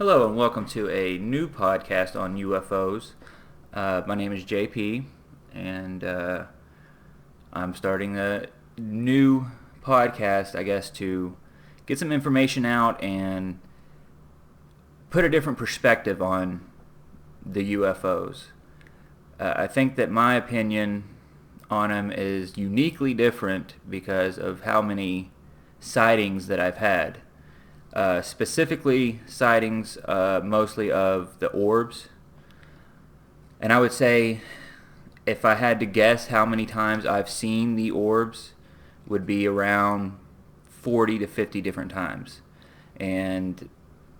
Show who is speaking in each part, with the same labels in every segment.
Speaker 1: Hello and welcome to a new podcast on UFOs. My name is JP, and I'm starting a new podcast, I guess, to get some information out and put a different perspective on the UFOs. I think that my opinion on them is uniquely different because of how many sightings that I've had. Specifically sightings mostly of the orbs. And I would say if I had to guess how many times I've seen the orbs would be around 40 to 50 different times. And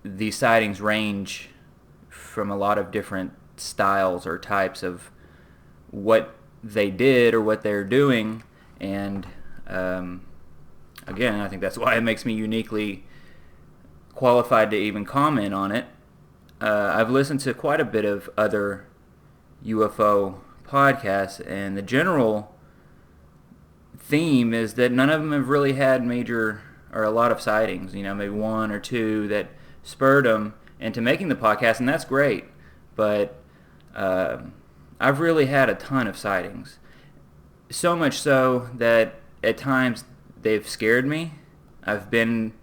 Speaker 1: these sightings range from a lot of different styles or types of what they did or what they're doing. And again, I think that's why it makes me uniquely qualified to even comment on it. I've listened to quite a bit of other UFO podcasts, and the general theme is that none of them have really had major or a lot of sightings. You know, maybe one or two that spurred them into making the podcast, and that's great. But I've really had a ton of sightings. So much so that at times they've scared me. I've been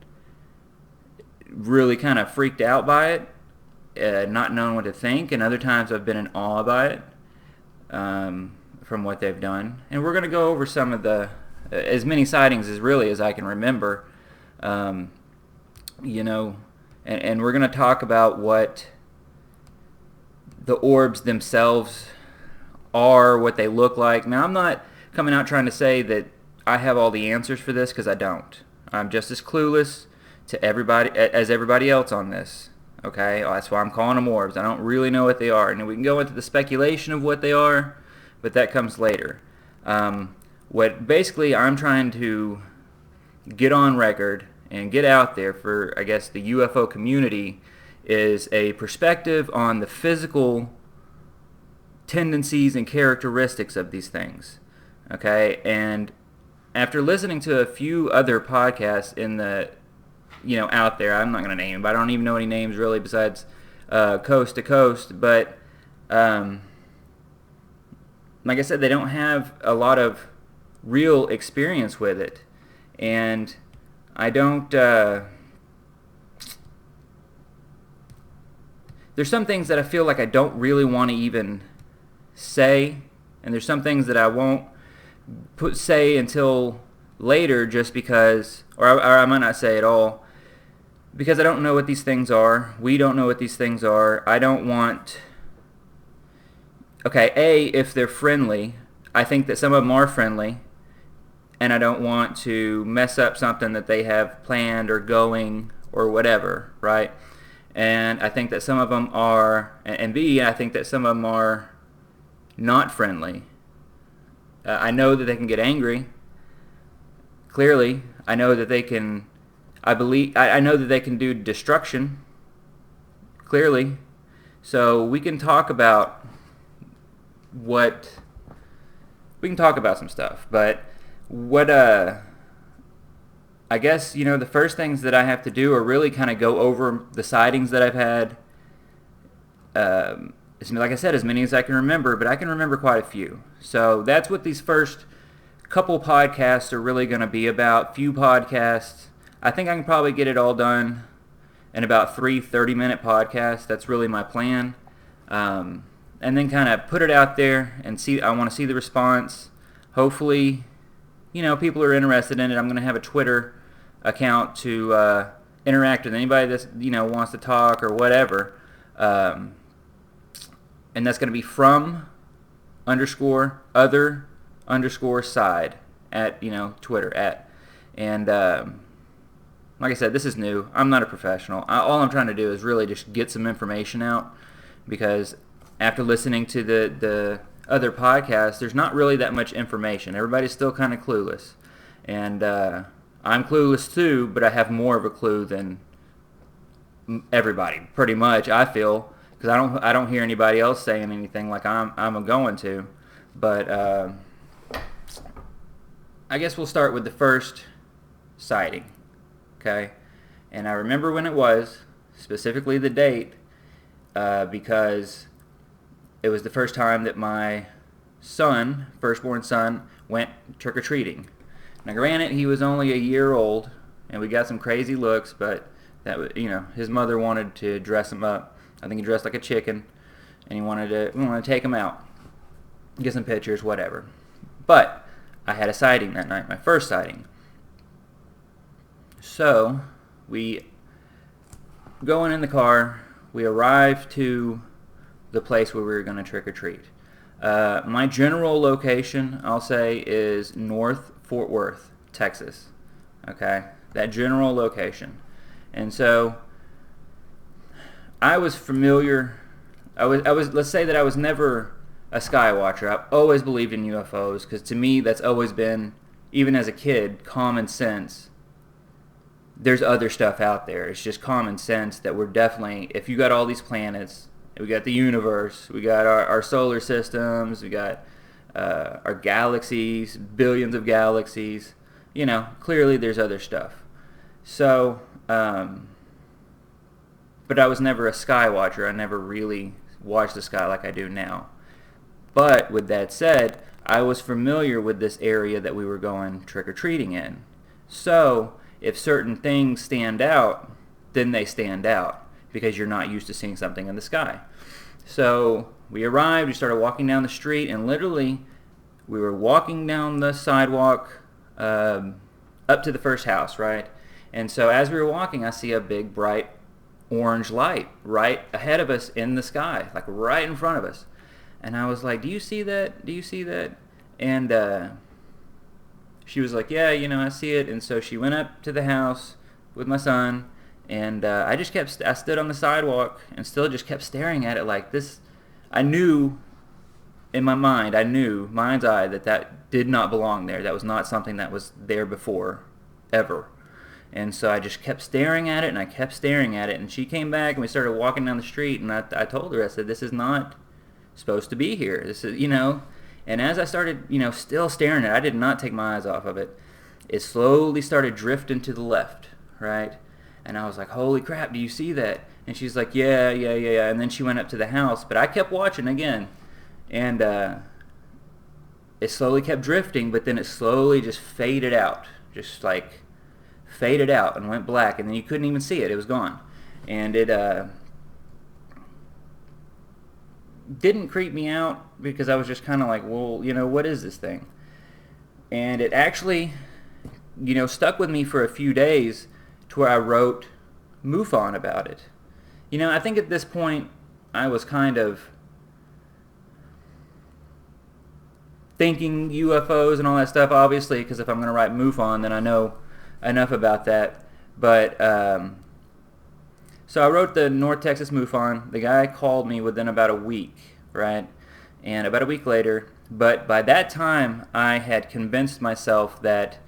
Speaker 1: really kind of freaked out by it, not knowing what to think, and other times I've been in awe by it from what they've done. And we're going to go over some of as many sightings as I can remember, and we're going to talk about what the orbs themselves are, what they look like. Now, I'm not coming out trying to say that I have all the answers for this, because I don't. I'm just as clueless to everybody as everybody else on this. Okay, that's why I'm calling them orbs. I don't really know what they are, and we can go into the speculation of what they are, but that comes later. What basically I'm trying to get on record and get out there for, I guess, the UFO community is a perspective on the physical tendencies and characteristics of these things. Okay, and after listening to a few other podcasts in the out there, I'm not going to name them, but I don't even know any names really besides Coast to Coast, but like I said, they don't have a lot of real experience with it, and I don't, there's some things that I feel like I don't really want to even say, and there's some things that I won't say until later just because, or I might not say at all, because I don't know what these things are. We don't know what these things are. I don't want... Okay, if they're friendly, I think that some of them are friendly, and I don't want to mess up something that they have planned or going or whatever, right? And I think that some of them are... And B, I think that some of them are not friendly. I know that they can get angry. Clearly, I know that they can... I know that they can do destruction, clearly. So we can talk about some stuff. But what, I guess, the first things that I have to do are really kind of go over the sightings that I've had. Like I said, as many as I can remember, but I can remember quite a few. So that's what these first couple podcasts are really going to be about. Few podcasts. I think I can probably get it all done in about 3 30-minute podcasts. That's really my plan. And then kind of put it out there and see. I want to see the response. Hopefully, people are interested in it. I'm going to have a Twitter account to interact with anybody that wants to talk or whatever. And that's going to be from_other_side at Twitter at. And like I said, this is new. I'm not a professional. All I'm trying to do is really just get some information out, because after listening to the other podcasts, there's not really that much information. Everybody's still kind of clueless. And I'm clueless too, but I have more of a clue than everybody, pretty much, I feel, because I don't hear anybody else saying anything like I'm going to. But I guess we'll start with the first sighting. Okay, and I remember when it was, specifically the date, because it was the first time that my son, firstborn son, went trick-or-treating. Now, granted, he was only a year old, and we got some crazy looks, but that was, his mother wanted to dress him up. I think he dressed like a chicken, and we wanted to take him out, get some pictures, whatever. But I had a sighting that night, my first sighting. So we going in the car, we arrived to the place where we were going to trick-or-treat. My general location, I'll say, is North Fort Worth, Texas. Okay, that general location. And so I was familiar. I was. Let's say that I was never a sky watcher. I've always believed in UFOs because to me that's always been, even as a kid, common sense. There's other stuff out there. It's just common sense that we're definitely, if you got all these planets, we got the universe, we got our solar systems, we got our galaxies, billions of galaxies, clearly there's other stuff. So, but I was never a sky watcher. I never really watched the sky like I do now. But with that said, I was familiar with this area that we were going trick-or-treating in. So, if certain things stand out, then they stand out because you're not used to seeing something in the sky. So we arrived, we started walking down the street, and literally we were walking down the sidewalk up to the first house, right? And so as we were walking, I see a big bright orange light right ahead of us in the sky, like right in front of us. And I was like, do you see that? Do you see that? And she was like, yeah, I see it. And so she went up to the house with my son, and I stood on the sidewalk and still just kept staring at it like this. I knew in my mind, mind's eye, that did not belong there. That was not something that was there before, ever. And so I just kept staring at it, and I kept staring at it. And she came back, and we started walking down the street, and I told her, I said, this is not supposed to be here. This is, And as I started, still staring at it, I did not take my eyes off of it. It slowly started drifting to the left, right? And I was like, holy crap, do you see that? And she's like, yeah. And then she went up to the house, but I kept watching again. And it slowly kept drifting, but then it slowly just faded out. Just like faded out and went black, and then you couldn't even see it. It was gone. And it didn't creep me out because I was just kind of like, well, what is this thing? And it actually, stuck with me for a few days to where I wrote MUFON about it. I think at this point I was kind of thinking UFOs and all that stuff, obviously, because if I'm going to write MUFON, then I know enough about that. But so I wrote the North Texas MUFON. The guy called me within about a week, right? And about a week later, but by that time I had convinced myself that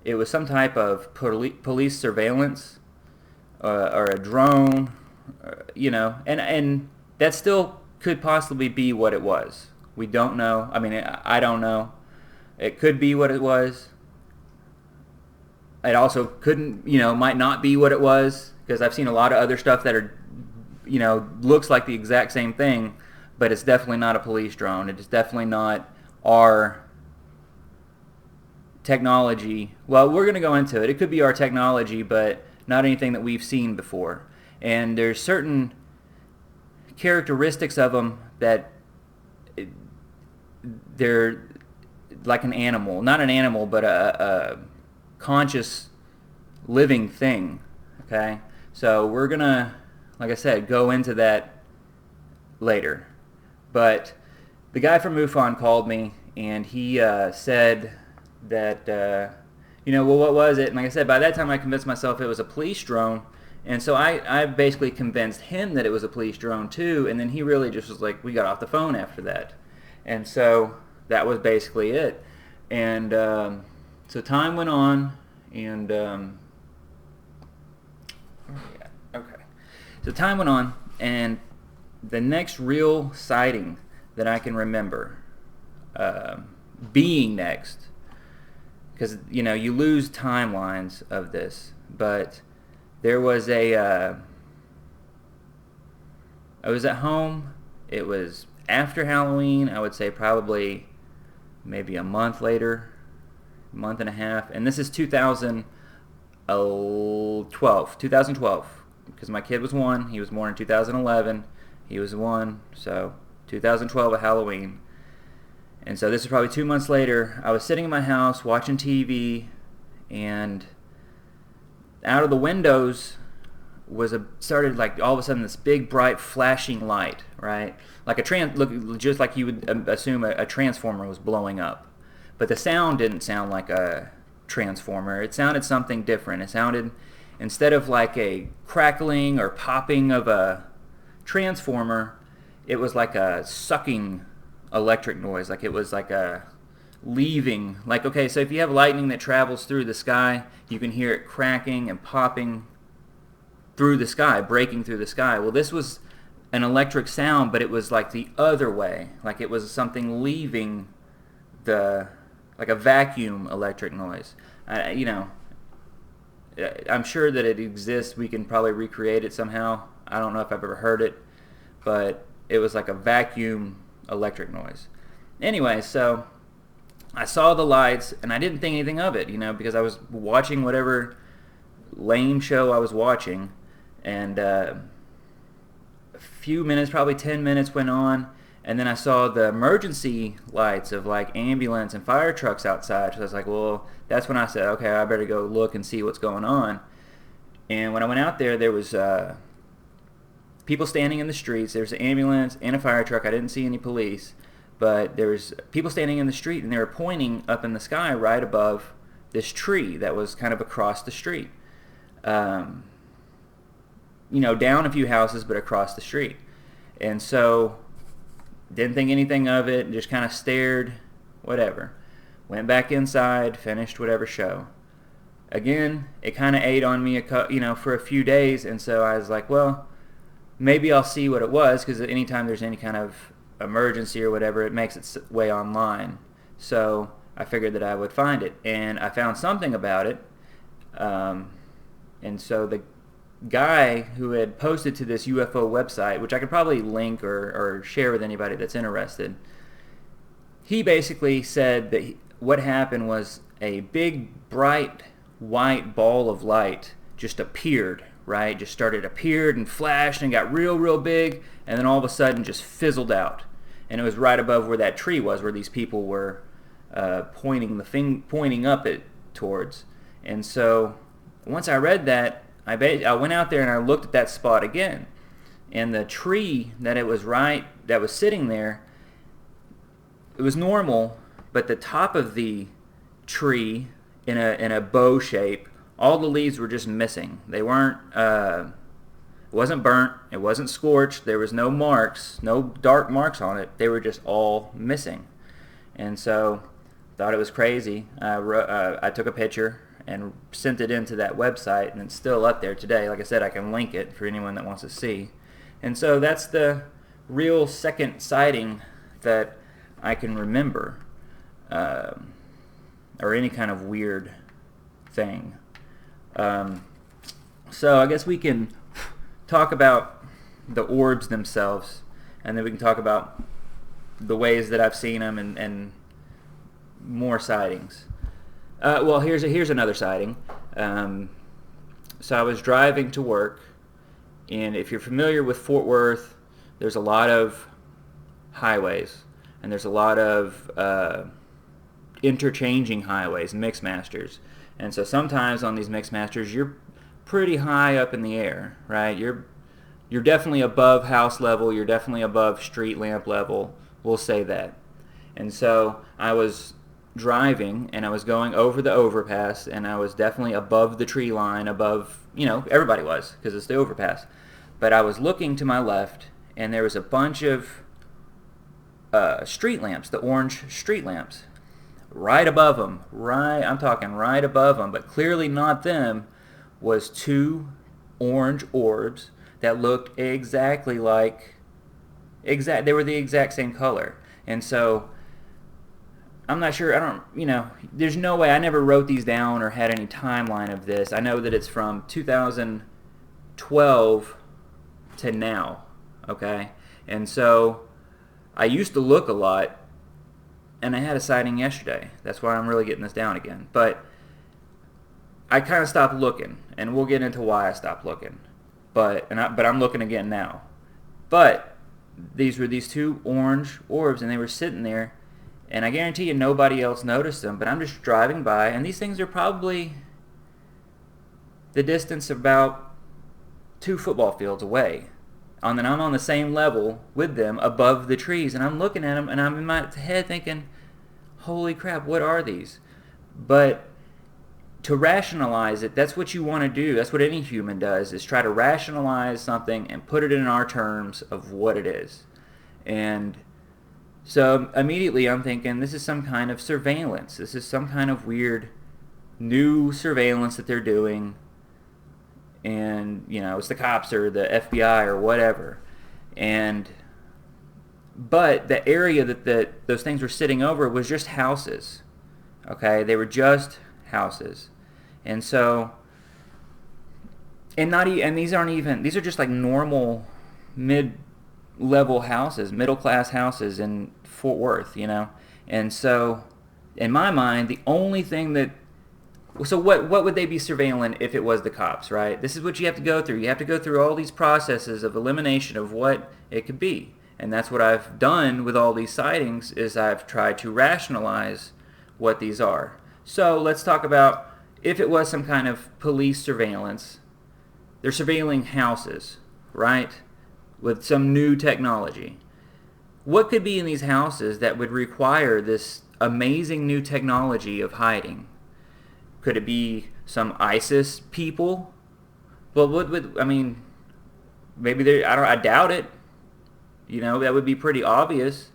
Speaker 1: it was some type of police surveillance or a drone, and that still could possibly be what it was. We don't know. I mean, I don't know. It could be what it was. It also might not be what it was, because I've seen a lot of other stuff that are, looks like the exact same thing, but it's definitely not a police drone. It is definitely not our technology. Well, we're going to go into it. It could be our technology, but not anything that we've seen before. And there's certain characteristics of them that they're like an animal. Not an animal, but a conscious living thing. Okay? So we're going to, like I said, go into that later. But the guy from MUFON called me, and he said that, well, what was it? And like I said, by that time I convinced myself it was a police drone. And so I basically convinced him that it was a police drone too. And then he really just was like, we got off the phone after that. And so that was basically it. And so time went on, and okay. So time went on, and the next real sighting that I can remember being next, because you lose timelines of this, but there was a I was at home. It was after Halloween. I would say probably maybe a month later, month and a half. And this is 2012, because my kid was 1. He was born in 2011. He was 1, so 2012 at Halloween. And so this is probably 2 months later. I was sitting in my house watching TV, and out of the windows started like all of a sudden this big bright flashing light, right? Like just like you would assume a transformer was blowing up. But the sound didn't sound like a transformer. It sounded something different. It sounded, instead of like a crackling or popping of a transformer, it was like a sucking electric noise. Like it was like a leaving. Like, okay, so if you have lightning that travels through the sky, you can hear it cracking and popping through the sky, breaking through the sky. Well, this was an electric sound, but it was like the other way. Like it was something leaving like a vacuum electric noise. I'm sure that it exists. We can probably recreate it somehow. I don't know if I've ever heard it, but it was like a vacuum electric noise. Anyway, so I saw the lights, and I didn't think anything of it, because I was watching whatever lame show I was watching, and a few minutes, probably 10 minutes went on, and then I saw the emergency lights of like ambulance and fire trucks outside. So I was like, well, that's when I said, okay, I better go look and see what's going on. And when I went out there was people standing in the streets. There was an ambulance and a fire truck. I didn't see any police, but there was people standing in the street, and they were pointing up in the sky right above this tree that was kind of across the street. Down a few houses, but across the street. And so, didn't think anything of it, just kind of stared, whatever. Went back inside, finished whatever show. Again, it kind of ate on me, for a few days, and so I was like, well, maybe I'll see what it was, because anytime there's any kind of emergency or whatever, it makes its way online. So I figured that I would find it, and I found something about it. And so the guy who had posted to this UFO website, which I could probably link or share with anybody that's interested, he basically said that what happened was a big, bright, white ball of light just appeared, right? Just appeared and flashed and got real, real big, and then all of a sudden just fizzled out. And it was right above where that tree was, where these people were pointing up it towards. And so once I read that, I went out there and I looked at that spot again, and the tree that was sitting there, it was normal, but the top of the tree in a bow shape, all the leaves were just missing. They weren't. It wasn't burnt. It wasn't scorched. There was no marks, no dark marks on it. They were just all missing, and so thought it was crazy. I took a picture and sent it into that website, and it's still up there today. Like I said, I can link it for anyone that wants to see. And so that's the real second sighting that I can remember, or any kind of weird thing. So I guess we can talk about the orbs themselves, and then we can talk about the ways that I've seen them and more sightings. Well, here's another sighting. So I was driving to work, and if you're familiar with Fort Worth, there's a lot of highways, and there's a lot of interchanging highways, mixmasters. And so sometimes on these mixmasters, you're pretty high up in the air, right? You're definitely above house level. You're definitely above street lamp level. We'll say that. And so I was driving, and I was going over the overpass, and I was definitely above the tree line, above, everybody was, because it's the overpass. But I was looking to my left, and there was a bunch of street lamps, the orange street lamps, right above them. I'm talking right above them, but clearly not them, was two orange orbs that looked exactly like, they were the exact same color. And so I'm not sure, there's no way, I never wrote these down or had any timeline of this. I know that it's from 2012 to now. okay? And so I used to look a lot, and I had a sighting yesterday. That's why I'm really getting this down again. But I kind of stopped looking, and we'll get into why I stopped looking. But I'm looking again now. But these were these two orange orbs, and they were sitting there, and I guarantee you nobody else noticed them. But I'm just driving by, and these things are probably the distance about 2 football fields away. And then I'm on the same level with them above the trees, and I'm looking at them, and I'm in my head thinking, holy crap, what are these? But to rationalize it, that's what you want to do. That's what any human does, is try to rationalize something and put it in our terms of what it is. And so immediately I'm thinking, this is some kind of surveillance. This is some kind of weird new surveillance that they're doing. And, it's the cops or the FBI or whatever. But the area that those things were sitting over was just houses. Okay? They were just houses. And so, and these are just like normal mid-level houses, middle-class houses in Fort Worth, And so, in my mind, the only thing so what would they be surveilling if it was the cops, right? This is what you have to go through. You have to go through all these processes of elimination of what it could be. And that's what I've done with all these sightings, is I've tried to rationalize what these are. So let's talk about, if it was some kind of police surveillance, they're surveilling houses, right? With some new technology. What could be in these houses that would require this amazing new technology of hiding? Could it be some ISIS people? Well, maybe I doubt it. That would be pretty obvious.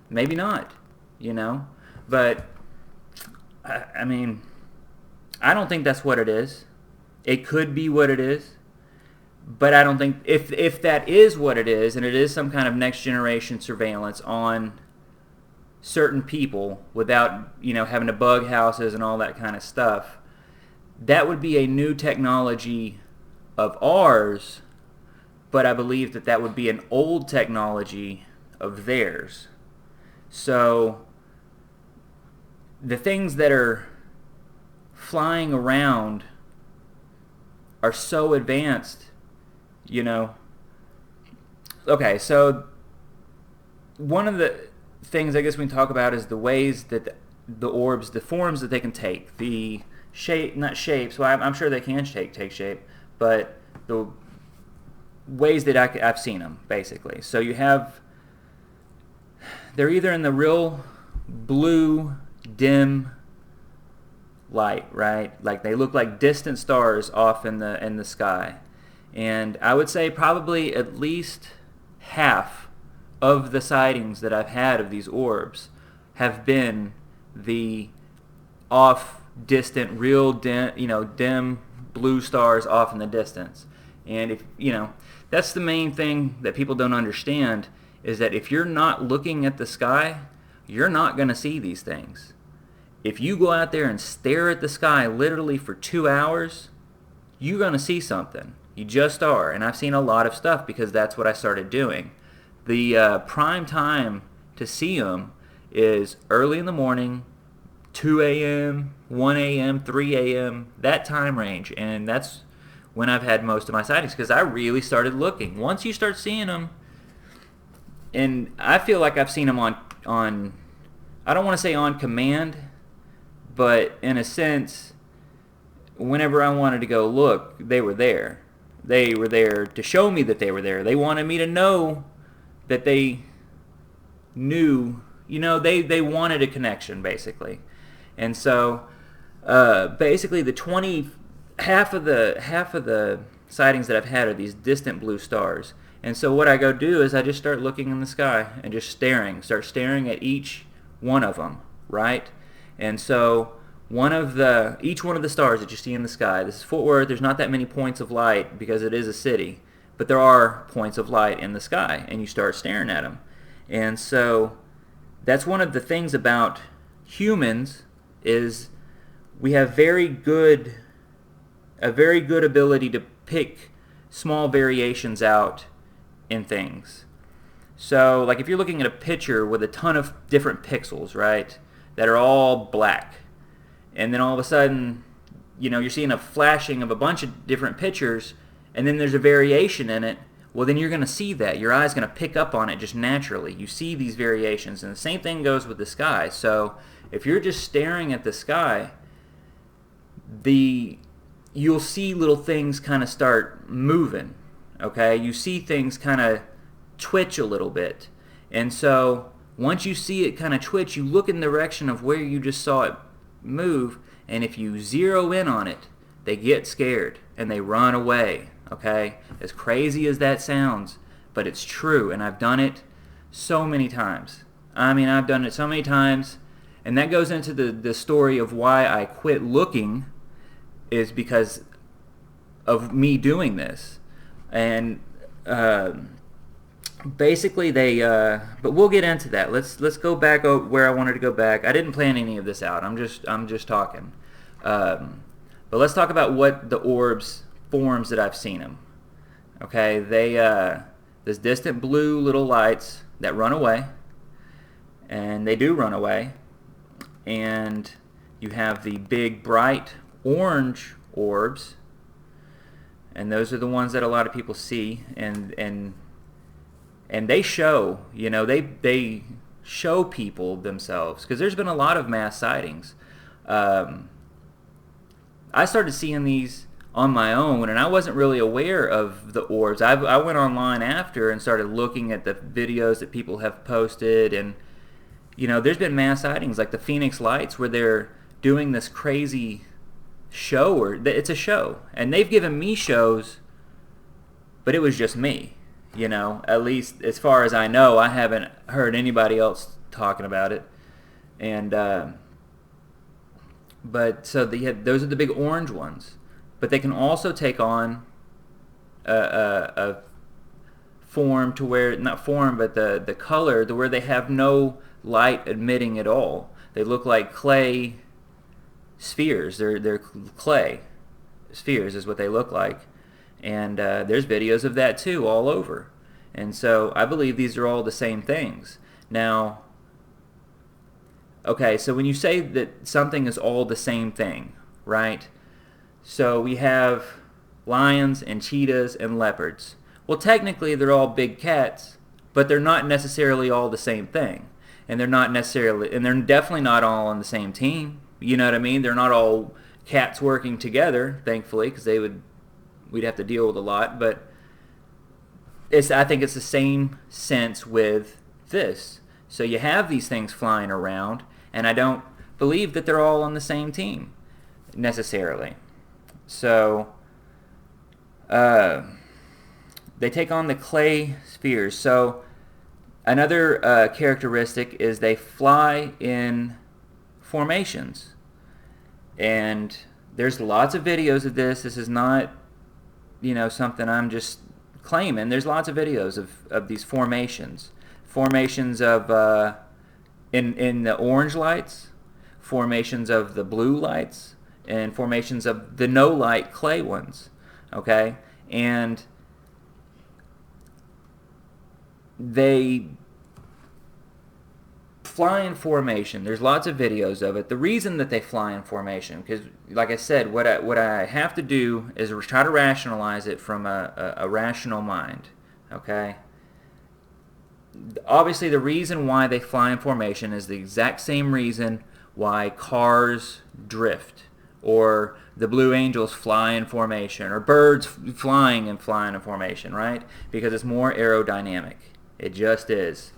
Speaker 1: Maybe not, But I don't think that's what it is. It could be what it is, but I don't think, if that is what it is, and it is some kind of next generation surveillance on certain people without, having to bug houses and all that kind of stuff, that would be a new technology of ours, but I believe that would be an old technology of theirs. So the things that are flying around are so advanced, Okay, so one of the things I guess we can talk about is the ways that the orbs, the forms that they can take, the shape, not shapes, well, I'm sure they can take shape, but the ways that I've seen them, basically. So they're either in the real blue, dim light, right? Like they look like distant stars off in the sky. And I would say probably at least half of the sightings that I've had of these orbs have been the off, distant, real dim blue stars off in the distance. And that's the main thing that people don't understand, is that if you're not looking at the sky, you're not going to see these things. If you go out there and stare at the sky literally for 2 hours, you're going to see something. You just are. And I've seen a lot of stuff because that's what I started doing. The prime time to see them is early in the morning, 2 a.m., 1 a.m., 3 a.m., that time range. And that's when I've had most of my sightings, because I really started looking. Once you start seeing them, and I feel like I've seen them on I don't want to say on command, but in a sense, whenever I wanted to go look, they were there. They were there to show me that they were there. They wanted me to know that they knew, they wanted a connection, basically. And so, basically, half of the sightings that I've had are these distant blue stars. And so what I go do is I just start looking in the sky and just start staring at each one of them, right? And so each one of the stars that you see in the sky, this is Fort Worth, there's not that many points of light because it is a city, but there are points of light in the sky, and you start staring at them. And so that's one of the things about humans, is we have a very good ability to pick small variations out in things. So, like if you're looking at a picture with a ton of different pixels, right, that are all black, and then all of a sudden, you're seeing a flashing of a bunch of different pictures, and then there's a variation in it, well, then you're going to see that. Your eye's going to pick up on it just naturally. You see these variations, and the same thing goes with the sky. So, if you're just staring at the sky, you'll see little things kind of start moving, okay? You see things kind of twitch a little bit. And so once you see it kind of twitch, you look in the direction of where you just saw it move, and if you zero in on it, they get scared and they run away, okay? As crazy as that sounds, but it's true, and I've done it so many times. I've done it so many times, and that goes into the story of why I quit looking, is because of me doing this. And basically but we'll get into that. Let's go back where I wanted to go back. I didn't plan any of this out. I'm just talking. But let's talk about what the orbs forms that I've seen them. Okay, there's distant blue little lights that run away, and they do run away. And you have the big bright orange orbs, and those are the ones that a lot of people see, and they show, they show people themselves, because there's been a lot of mass sightings. I started seeing these on my own, and I wasn't really aware of the orbs. I went online after and started looking at the videos that people have posted, and there's been mass sightings like the Phoenix Lights, where they're doing this crazy show, or it's a show, and they've given me shows, but it was just me. At least as far as I know, I haven't heard anybody else talking about it. And but so those are the big orange ones, but they can also take on a form to where, not form, but the color to where they have no light admitting at all. They look like clay spheres. They're clay spheres is what they look like. And there's videos of that too all over. And so I believe these are all the same things. Now, okay, so when you say that something is all the same thing, right? So we have lions and cheetahs and leopards. Well, technically they're all big cats, but they're not necessarily all the same thing. And they're definitely not all on the same team. You know what I mean? They're not all cats working together, thankfully, because we'd have to deal with a lot. But I think it's the same sense with this. So you have these things flying around, and I don't believe that they're all on the same team necessarily. So they take on the clay spheres. So another characteristic is they fly in formations. And there's lots of videos of this. This is not, something I'm just claiming. There's lots of videos of these formations. Formations of, in the orange lights, formations of the blue lights, and formations of the no-light clay ones. Okay? And they fly in formation. There's lots of videos of it. The reason that they fly in formation, because like I said, what I have to do is try to rationalize it from a rational mind. Okay? Obviously, the reason why they fly in formation is the exact same reason why cars drift, or the Blue Angels fly in formation, or birds flying in formation, right? Because it's more aerodynamic. It just is.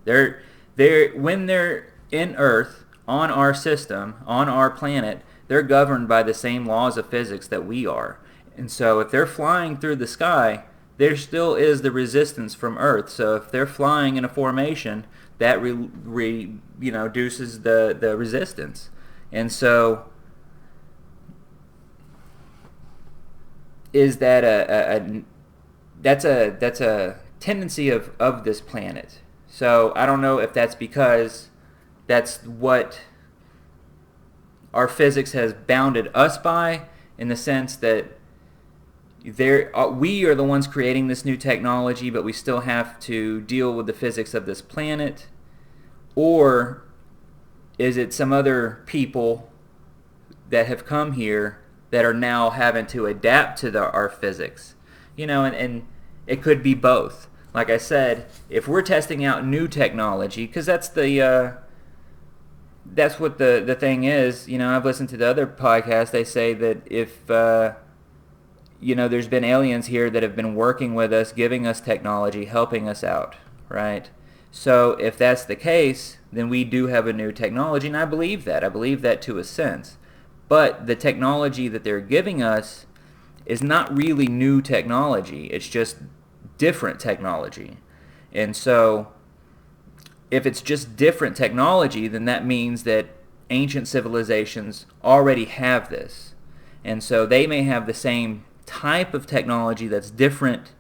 Speaker 1: When they're in Earth, on our system, on our planet, they're governed by the same laws of physics that we are. And so if they're flying through the sky, there still is the resistance from Earth. So if they're flying in a formation, that reduces the resistance. And so is that that's a tendency of this planet. So I don't know if that's because that's what our physics has bounded us by, in the sense that, we are the ones creating this new technology, but we still have to deal with the physics of this planet? Or is it some other people that have come here that are now having to adapt to our physics? And it could be both. Like I said, if we're testing out new technology, because that's what the thing is. I've listened to the other podcasts. They say that if there's been aliens here that have been working with us, giving us technology, helping us out, right? So if that's the case, then we do have a new technology, and I believe that. I believe that to a sense. But the technology that they're giving us is not really new technology. It's just different technology. And so if it's just different technology, then that means that ancient civilizations already have this. And so they may have the same type of technology that's different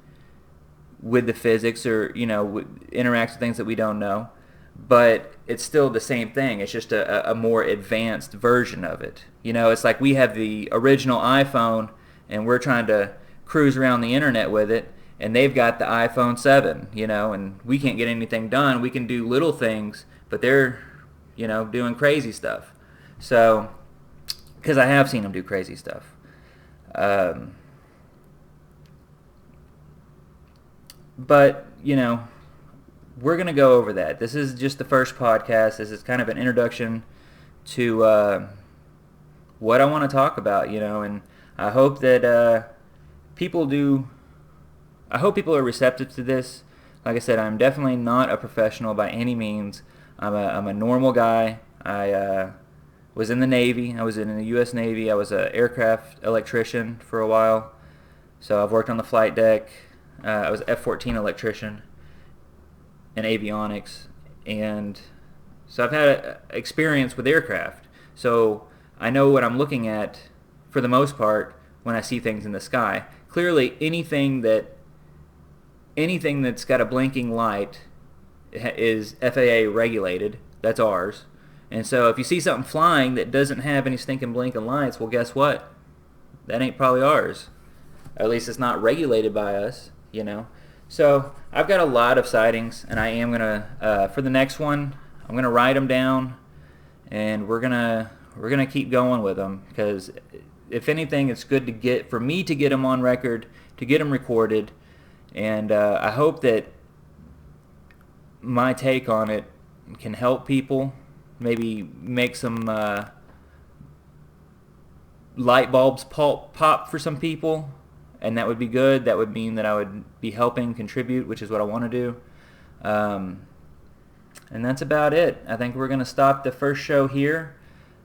Speaker 1: with the physics, or interacts with things that we don't know, but it's still the same thing. It's just a more advanced version of it. It's like we have the original iPhone and we're trying to cruise around the internet with it, and they've got the iPhone 7, and we can't get anything done. We can do little things, but they're doing crazy stuff. So because I have seen them do crazy stuff. But, we're going to go over that. This is just the first podcast. This is kind of an introduction to what I want to talk about, and I hope that people are receptive to this. Like I said, I'm definitely not a professional by any means. I'm a normal guy. I was in the Navy. I was in the U.S. Navy. I was an aircraft electrician for a while. So I've worked on the flight deck. I was F-14 electrician in avionics, and so I've had experience with aircraft. So I know what I'm looking at for the most part when I see things in the sky. Clearly, anything that's got a blinking light is FAA regulated. That's ours. And so if you see something flying that doesn't have any stinking blinking lights, well, guess what? That ain't probably ours. At least it's not regulated by us. So I've got a lot of sightings, and I am gonna for the next one, I'm gonna write them down, and we're gonna keep going with them, because if anything, it's good for me to get them on record, to get them recorded, and I hope that my take on it can help people, maybe make some light bulbs pop for some people. And that would be good. That would mean that I would be helping contribute, which is what I want to do. And that's about it. I think we're going to stop the first show here.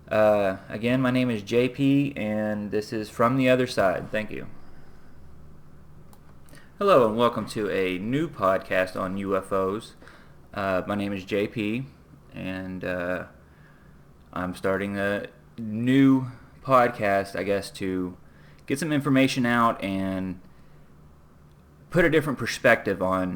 Speaker 1: Again, my name is JP, and this is From the Other Side. Thank you. Hello, and welcome to a new podcast on UFOs. My name is JP, and I'm starting a new podcast, I guess, to get some information out and put a different perspective on